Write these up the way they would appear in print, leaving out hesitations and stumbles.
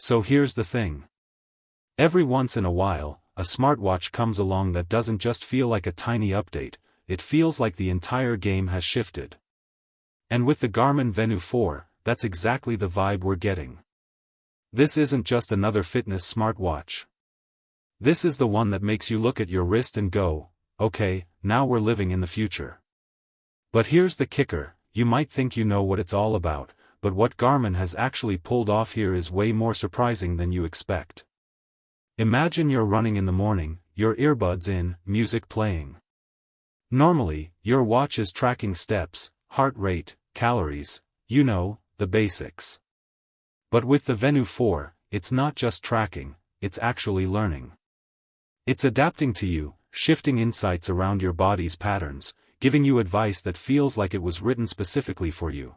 So here's the thing. Every once in a while, a smartwatch comes along that doesn't just feel like a tiny update, it feels like the entire game has shifted. And with the Garmin Venu 4, that's exactly the vibe we're getting. This isn't just another fitness smartwatch. This is the one that makes you look at your wrist and go, okay, now we're living in the future. But here's the kicker, you might think you know what it's all about, but what Garmin has actually pulled off here is way more surprising than you expect. Imagine you're running in the morning, your earbuds in, music playing. Normally, your watch is tracking steps, heart rate, calories, you know, the basics. But with the Venu 4, it's not just tracking, it's actually learning. It's adapting to you, shifting insights around your body's patterns, giving you advice that feels like it was written specifically for you.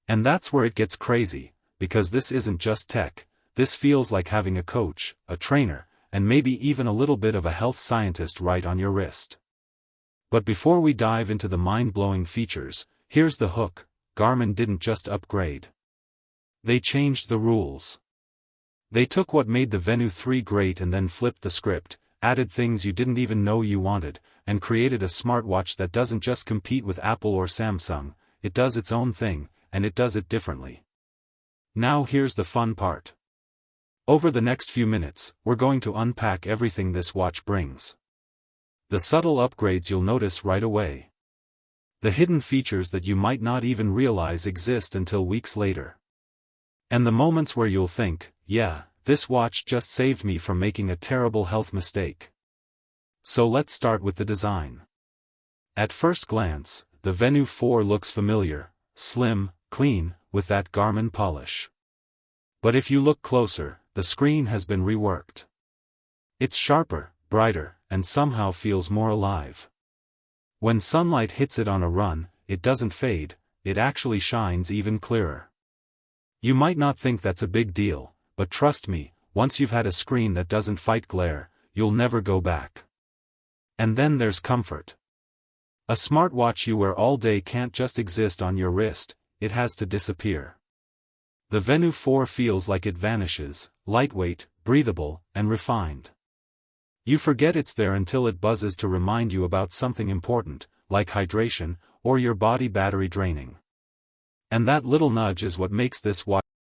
And that's where it gets crazy, because this isn't just tech, this feels like having a coach, a trainer, and maybe even a little bit of a health scientist right on your wrist. But before we dive into the mind-blowing features, here's the hook, Garmin didn't just upgrade. They changed the rules. They took what made the Venu 3 great and then flipped the script, added things you didn't even know you wanted, and created a smartwatch that doesn't just compete with Apple or Samsung, it does its own thing, and it does it differently. Now here's the fun part. Over the next few minutes, we're going to unpack everything this watch brings. The subtle upgrades you'll notice right away. The hidden features that you might not even realize exist until weeks later. And the moments where you'll think, yeah, this watch just saved me from making a terrible health mistake. So let's start with the design. At first glance, the Venu 4 looks familiar, slim, clean, with that Garmin polish. But if you look closer, the screen has been reworked. It's sharper, brighter, and somehow feels more alive. When sunlight hits it on a run, it doesn't fade, it actually shines even clearer. You might not think that's a big deal, but trust me, once you've had a screen that doesn't fight glare, you'll never go back. And then there's comfort. A smartwatch you wear all day can't just exist on your wrist, it has to disappear. The Venu 4 feels like it vanishes, lightweight, breathable, and refined. You forget it's there until it buzzes to remind you about something important, like hydration, or your body battery draining. And that little nudge is what makes this watch